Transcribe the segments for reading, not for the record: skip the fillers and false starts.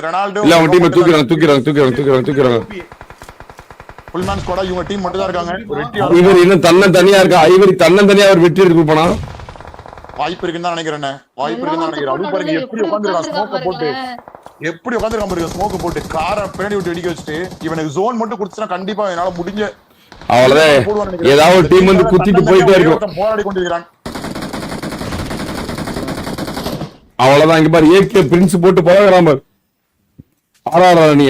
Ronaldo இல்ல அவங்க team தூக்கிறாங்க. Full man ஸ்குவாடா இவங்க டீம் மட்டும் தான் இருக்காங்க. இவர் இன்னும் தன்னந்தனியா இருக்கா. ஐவரி தன்னந்தனியா அவர் வெற்றி எடுக்க போனா வாய்ப்பு இருக்குன்னு தான் நினைக்கிறேன். அது பாருங்க எப்படி உட்கார்ந்திருக்கான் ஸ்மோக்க போட்டு. எப்படி உட்கார்ந்திருக்கான் பாருங்க ஸ்மோக்க போட்டு காரை பின்னாடி விட்டு வெடிக்க வச்சுட்டு இவனுக்கு ஜோன் மட்டும் கொடுத்துனா கண்டிப்பா என்னால முடிஞ்ச அவ்வளவுதான். ஏதாவது ஒரு டீம் வந்து குத்திட்டு போயிட்டே இருக்கும். போராடி கொண்டிருக்கிறான். அவ்வளவுதான். இங்க பாரு ஏகே பிரின்ஸ் போட்டு பழகுறான் பாரு. ஆறாரா நீ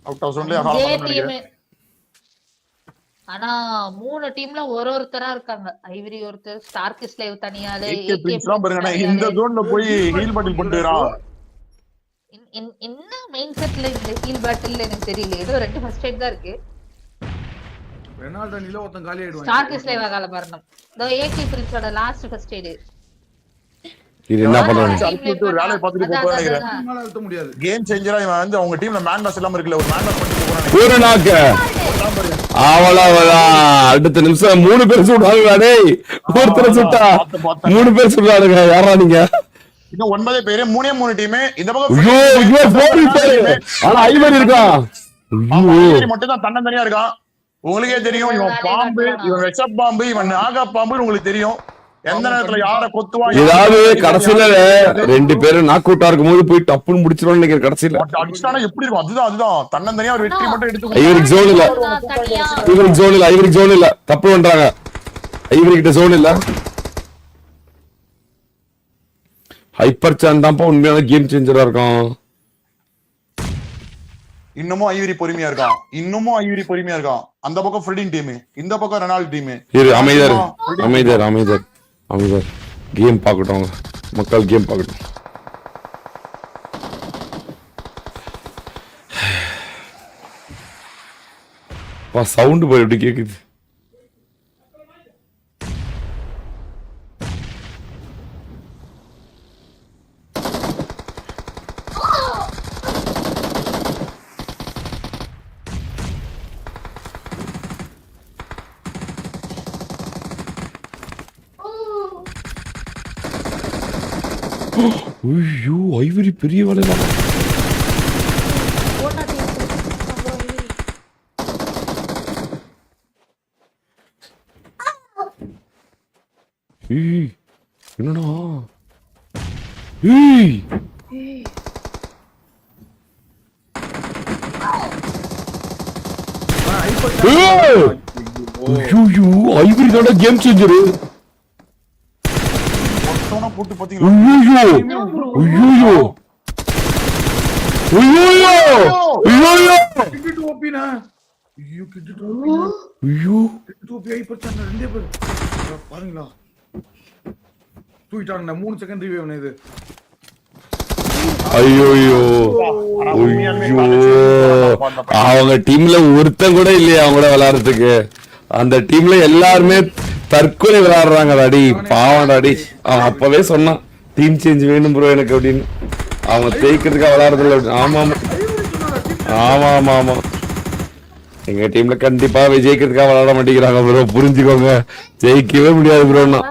அவுட் ஆஃப் ஜோன்ல. ஆனா 3 டீம்ல ஒருத்தரா இருக்காங்க. ஐவரி ஒருத்தர், ஸ்டார்க் ஸ்லேவ் தனியாலே, ஏகே பிரின்ஸ்லாம் பாருங்க இந்த ஜோன்ல போய் ஹீல் பாட்டில் பண்ணிடுறான். என்ன மெயின் செட்ல இந்த ஹீல் பாட்டில் எனக்கு தெரியல. ஏதோ 2 ஃபர்ஸ்ட் எய்ட் தான் இருக்கு. ரெனால்டோ நில ஒருத்தன் காலி ஆயிடுவான். ஸ்டார்க் ஸ்லேவ் கால மரணம். தோ ஏகே பிரின்ஸோட லாஸ்ட் ஃபர்ஸ்ட் எய்ட். இது என்ன பண்றாங்க? வேலைய பார்த்துட்டு போறாங்க. என்னால அழுத்த முடியாது. கேம் சேஞ்சரா இவன் வந்து அவங்க டீம்ல மேன் பாஸ் எல்லாம் இருக்குல, ஒரு மேன் பாஸ் பண்ணிட்டு போறானே. ஒரு நாக்கு அவ்வளவுதான். அடுத்த நிமிஷம் 3 பேர் சுடுவாங்க. டேய் ஒருத்தர் சுட்டா 3 பேர் சுடுறாங்க. யாரா நீங்க? இன்னும் 9 பேர் 3 டீம். இந்த பக்கம் ஐயோ 4 பேர். ஆனா ஐவரி இருக்கான். ஐவரி மட்டும் தான் தன்னந்தனியா இருக்கான். உங்களுக்கே தெரியும் இவன் பாம்பு, இவன் வெச்சப் பாம்பு, இவன் நாகா பாம்புன்னு உங்களுக்கு தெரியும். எந்த நேரத்துல யார கொத்துவா. ஏதாவது கடைசியில 2 பேரும் நாக் அவுட்டா இருக்கும்போது போய் டப்புன்னு முடிச்சிருவான்னு நினைக்கிறேன். கடைசியில அடிச்சானா எப்படி இருக்கும்? அதுதான் தன்னந்தனியா ஒரு வெற்றி மட்டும் எடுத்து. ஐவரிக்கு ஜோன் இல்ல. ஐவரிக்கு ஜோன் இல்ல. தப்பு பண்றாங்க. ஐவரி கிட்ட ஜோன் இல்ல. ஹைப்பர் சான் தான்ப்பா உண்மையான கேம் சேஞ்சரா இருக்கும். இன்னமும் ஐவரி பொறுமையா இருக்கான். அந்த பக்கம் ஃப்ரெடின் டீம், இந்த பக்கம் ரெனால்ட் டீம். அமைதர் கேம் பார்க்கட்டும். மக்கள் கேம் பார்க்கட்டும். சவுண்ட் போய் எப்படி கேக்குது? ஐயோ ஐவரி பெரிய வேலை. என்னடா ஐவரி தானே கேம் சேஞ்சரு. போட்டு பாத்தீங்களா? பாருங்களா தூக்கிட்டாங்க. 3 செகண்ட் ரிவ்யூ இது. ஐயோ அவங்க டீம்ல ஒருத்தன் கூட இல்லையா அவங்கள விளையாடுறதுக்கு? அந்த டீம்ல எல்லாருமே தற்கொலை விளையாடுறாங்க. டாடி பாவம் டாடி. அவன் அப்பவே சொன்னான் டீம் சேஞ்ச் வேணும் ப்ரோ எனக்கு அப்படின்னு. அவங்க தேய்க்கிறதுக்காக விளையாடுறதில்ல. ஆமா எங்க டீம்ல கண்டிப்பா ஜெயிக்கிறதுக்காக விளையாட மாட்டேங்கிறாங்க ப்ரோ. புரிஞ்சுக்கோங்க, ஜெயிக்கவே முடியாது ப்ரோன்னா.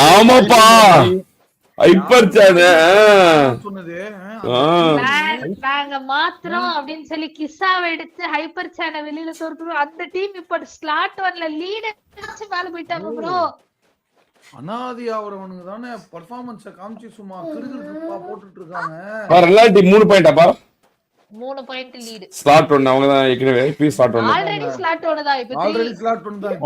ஆமாப்பா ஹைப்பர் சான் நாங்க மாத்திரம் அப்படின்னு சொல்லி கிஸ்ஸாவை எடுத்து ஹைப்பர் சானை வெளியில தோற்கிறோம். அந்த டீம் இப்ப ஸ்லாட் 1ல லீட் அடிச்சு மேல போயிட்டாங்க ப்ரோ. அனாதி அவரவனுங்க தானே பெர்ஃபார்மன்ஸ காமிச்சு சும்மா கிறுகிறுப்பா போட்டுட்டு இருக்காங்க. ரெனால்டி 3 பாயிண்டாப்பா. 3 பாயிண்ட் லீட். ஸ்லாட் 1 அவங்க தான் ஏற்கனவே ஸ்லாட் 1 ஆல்ரெடி ஸ்லாட் 1 தான். ஆல்ரெடி ஸ்லாட் 1 தான்.